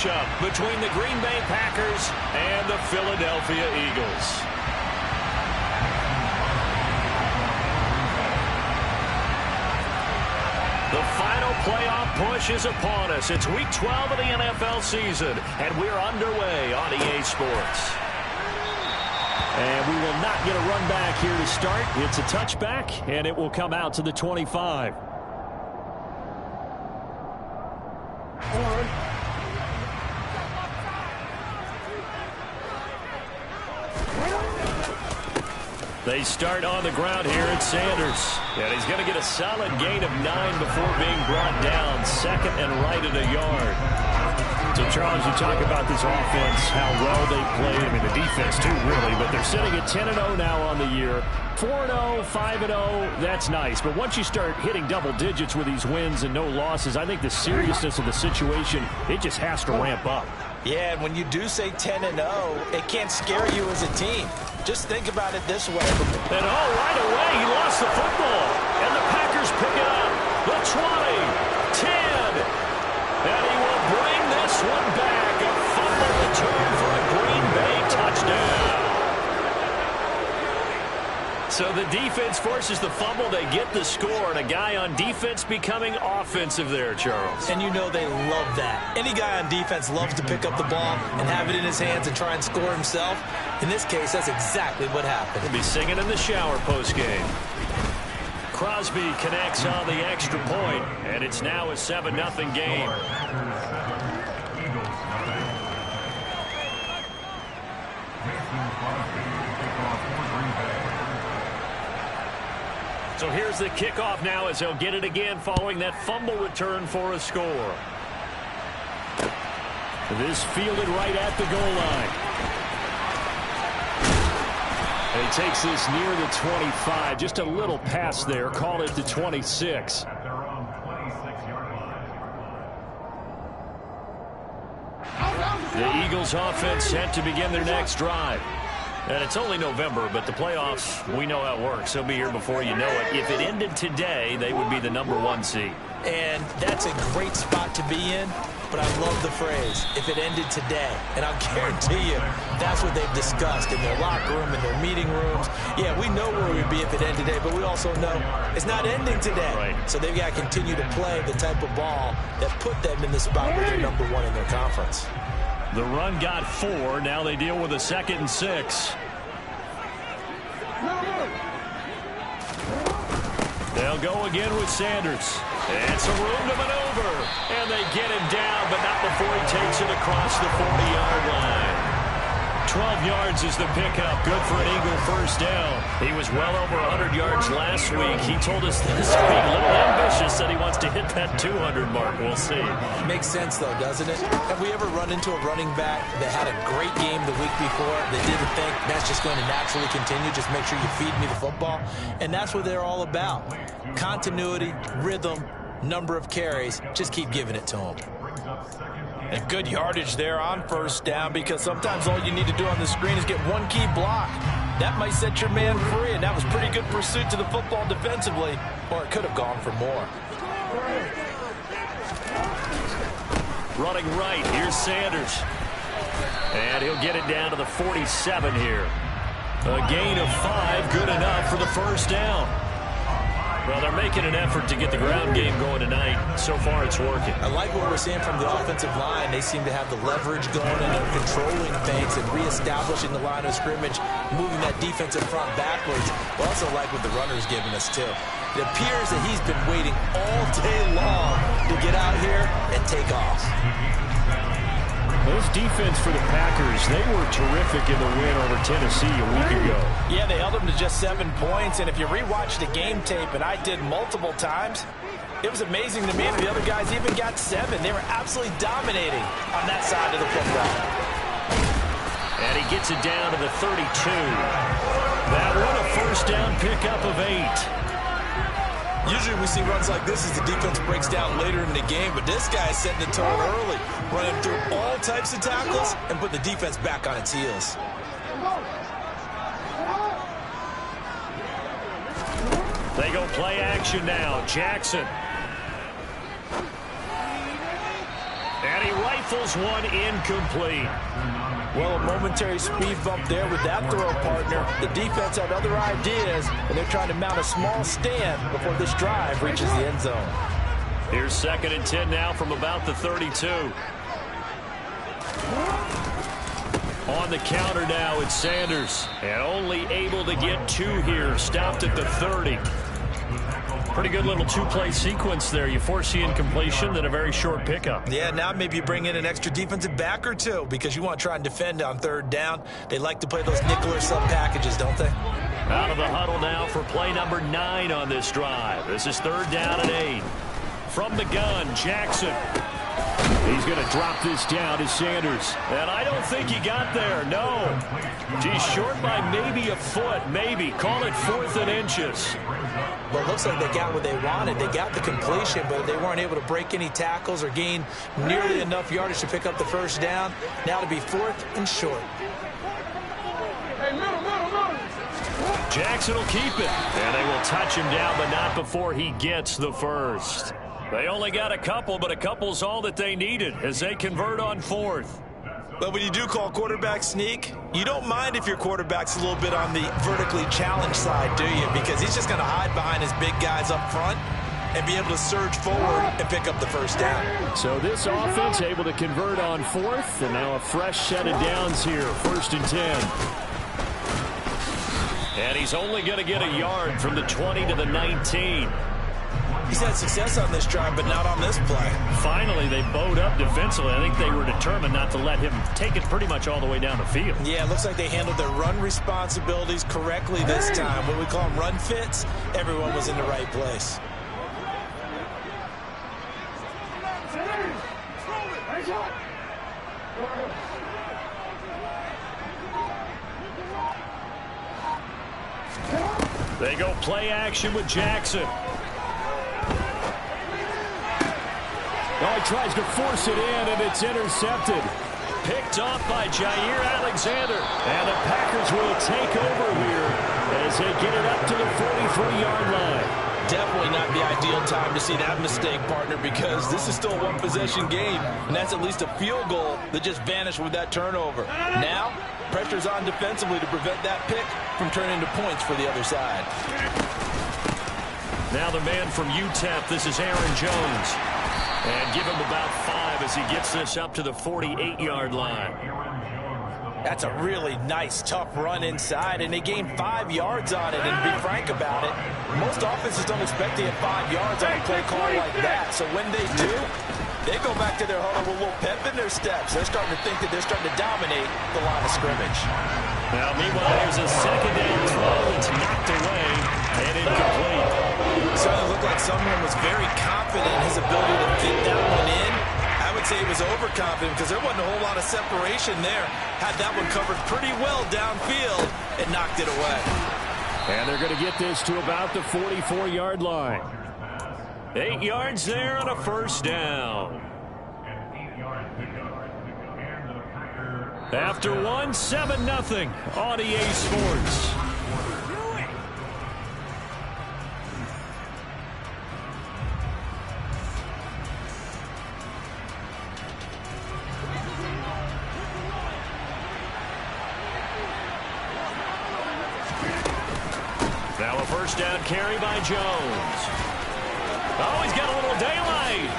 matchup between the Green Bay Packers and the Philadelphia Eagles. The final playoff push is upon us. It's Week 12 of the NFL season, and we're underway on EA Sports. And we will not get a run back here to start. It's a touchback, and it will come out to the 25. They start on the ground here at Sanders. And he's going to get a solid gain of 9 before being brought down. Second and right at a yard. So, Charles, you talk about this offense, how well they played. I mean, the defense, too, really. But they're sitting at 10-0 now on the year. 4-0, 5-0, that's nice. But once you start hitting double digits with these wins and no losses, I think the seriousness of the situation, it just has to ramp up. Yeah, and when you do say 10-0, it can't scare you as a team. Just think about it this way. And right away, he lost the football. And the Packers pick it up. The 20, 10. And he will bring this one back. A fumble return for a Green Bay touchdown. So the defense forces the fumble. They get the score. And a guy on defense becoming offensive there, Charles. And you know they love that. Any guy on defense loves to pick up the ball and have it in his hands and try and score himself. In this case, that's exactly what happened. He'll be singing in the shower postgame. Crosby connects on the extra point, and it's now a 7-0 game. So here's the kickoff now as they'll get it again following that fumble return for a score. This fielded right at the goal line. And he takes this near the 25. Just a little pass there. Call it the 26. The Eagles offense set to begin their next drive. And it's only November, but the playoffs, we know how it works. They'll be here before you know it. If it ended today, they would be the #1 seed. And that's a great spot to be in, but I love the phrase, if it ended today. And I'll guarantee you, that's what they've discussed in their locker room, in their meeting rooms. Yeah, we know where we'd be if it ended today, but we also know it's not ending today. Right. So they've got to continue to play the type of ball that put them in the spot where they're #1 in their conference. The run got 4. Now they deal with a 2nd and 6. They'll go again with Sanders. And some room to maneuver. And they get him down, but not before he takes it across the 40-yard line. 12 yards is the pickup. Good for an Eagle first down. He was well over 100 yards last week. He told us this week, a little ambitious, said he wants to hit that 200 mark. We'll see. Makes sense, though, doesn't it? Have we ever run into a running back that had a great game the week before that didn't think that's just going to naturally continue? Just make sure you feed me the football. And that's what they're all about. Continuity, rhythm, number of carries. Just keep giving it to them. And good yardage there on first down, because sometimes all you need to do on the screen is get one key block. That might set your man free, and that was pretty good pursuit to the football defensively, or it could have gone for more. Running right, here's Sanders. And he'll get it down to the 47 here. A gain of 5, good enough for the first down. Well, they're making an effort to get the ground game going tonight. So far, it's working. I like what we're seeing from the offensive line. They seem to have the leverage going, and they're controlling things and reestablishing the line of scrimmage, moving that defensive front backwards. I also like what the runner's giving us, too. It appears that he's been waiting all day long to get out here and take off. This defense for the Packers, they were terrific in the win over Tennessee a week ago. Yeah, they held them to just 7 points, and if you rewatch the game tape, and I did multiple times, it was amazing to me that the other guys even got 7. They were absolutely dominating on that side of the football. And he gets it down to the 32. That one a first down pickup of 8. Usually we see runs like this as the defense breaks down later in the game, but this guy is setting the tone early, running through all types of tackles and putting the defense back on its heels. They go play action now. Jackson. And And he rifles one incomplete. Well, a momentary speed bump there with that throw, partner. The defense had other ideas, and they're trying to mount a small stand before this drive reaches the end zone. Here's 2nd and 10 now from about the 32. On the counter now, it's Sanders. And only able to get 2 here. Stopped at the 30. Pretty good little 2-play sequence there. You force the incompletion, then a very short pickup. Yeah, now maybe you bring in an extra defensive back or two because you want to try and defend on 3rd down. They like to play those nickel or sub packages, don't they? Out of the huddle now for play number 9 on this drive. This is 3rd down and 8. From the gun, Jackson. He's going to drop this down to Sanders. And I don't think he got there, no. He's short by maybe a foot, maybe. Call it 4th and inches. Well, it looks like they got what they wanted. They got the completion, but they weren't able to break any tackles or gain nearly enough yardage to pick up the 1st down. Now to be 4th and short. Jackson will keep it. And they will touch him down, but not before he gets the 1st. They only got a couple, but a couple's all that they needed as they convert on 4th. But when you do call quarterback sneak, you don't mind if your quarterback's a little bit on the vertically challenged side, do you? Because he's just going to hide behind his big guys up front and be able to surge forward and pick up the 1st down. So this offense able to convert on 4th, and now a fresh set of downs here, 1st and 10. And he's only going to get a yard from the 20 to the 19. He's had success on this drive, but not on this play. Finally, they bowed up defensively. I think they were determined not to let him take it pretty much all the way down the field. Yeah, it looks like they handled their run responsibilities correctly this time. What we call them run fits, everyone was in the right place. They go play action with Jackson. Oh, he tries to force it in, and it's intercepted. Picked off by Jair Alexander. And the Packers will take over here as they get it up to the 43-yard line. Definitely not the ideal time to see that mistake, partner, because this is still a one-possession game, and that's at least a field goal that just vanished with that turnover. Now, pressure's on defensively to prevent that pick from turning into points for the other side. Now the man from UTEP, this is Aaron Jones. And give him about 5 as he gets this up to the 48-yard line. That's a really nice, tough run inside, and they gained 5 yards on it. And to be frank about it, most offenses don't expect to get 5 yards on a play call like that. So when they do, they go back to their huddle with a little pep in their steps. They're starting to think that they're starting to dominate the line of scrimmage. Now, meanwhile, here's a 2nd down throw. It's knocked away and incomplete. Certainly looked like someone was very confident in his ability to fit that one in. I would say he was overconfident because there wasn't a whole lot of separation there. Had that one covered pretty well downfield and knocked it away. And they're going to get this to about the 44-yard line. 8 yards there on a 1st down. After one, 7-0 on EA Sports. Now a 1st down carry by Jones. Oh, he's got a little daylight.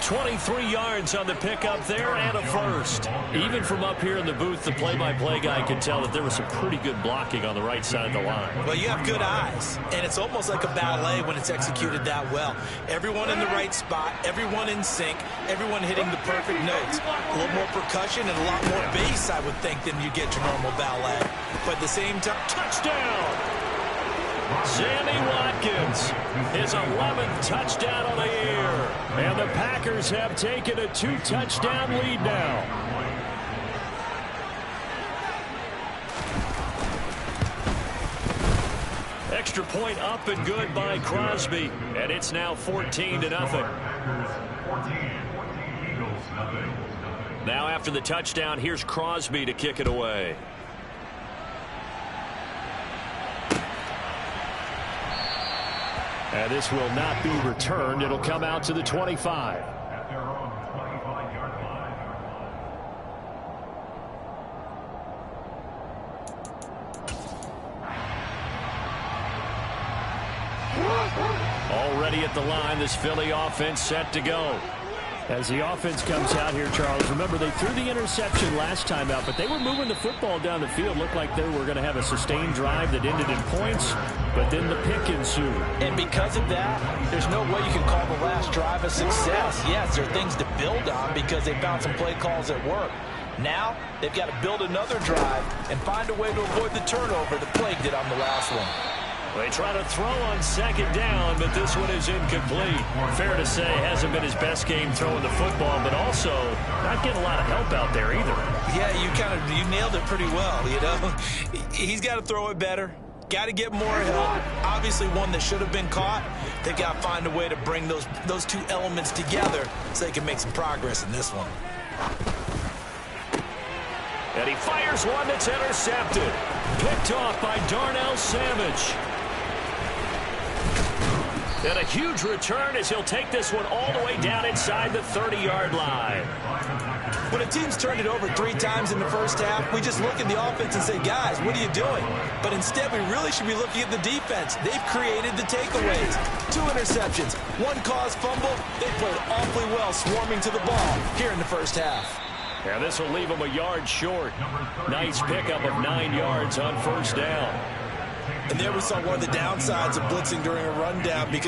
23 yards on the pickup there and a 1st. Even from up here in the booth, the play-by-play guy could tell that there was some pretty good blocking on the right side of the line. Well, you have good eyes, and it's almost like a ballet when it's executed that well. Everyone in the right spot, everyone in sync, everyone hitting the perfect notes. A little more percussion and a lot more bass, I would think, than you get your normal ballet. But at the same time, touchdown! Sammy Watkins, his 11th touchdown on the year. And the Packers have taken a 2-touchdown lead now. Extra point up and good by Crosby. And it's now 14-0. Now after the touchdown, here's Crosby to kick it away. And this will not be returned. It'll come out to the 25. Already at the line, this Philly offense set to go. As the offense comes out here, Charles, remember they threw the interception last time out, but they were moving the football down the field. Looked like they were going to have a sustained drive that ended in points, but then the pick ensued. And because of that, there's no way you can call the last drive a success. Yes, there are things to build on because they found some play calls that work. Now, they've got to build another drive and find a way to avoid the turnover that plagued it on the last one. They try to throw on second down, but this one is incomplete. Fair to say, hasn't been his best game throwing the football, but also not getting a lot of help out there either. Yeah, you nailed it pretty well, you know. He's got to throw it better. Got to get more help. Obviously, one that should have been caught. They've got to find a way to bring those two elements together so they can make some progress in this one. And he fires one that's intercepted. Picked off by Darnell Savage. And a huge return as he'll take this one all the way down inside the 30-yard line. When a team's turned it over 3 times in the first half, we just look at the offense and say, guys, what are you doing? But instead, we really should be looking at the defense. They've created the takeaways. 2 interceptions, 1 caused fumble. They played awfully well swarming to the ball here in the first half. And this will leave him a yard short. Nice pickup of 9 yards on first down. And there we saw one of the downsides of blitzing during a rundown because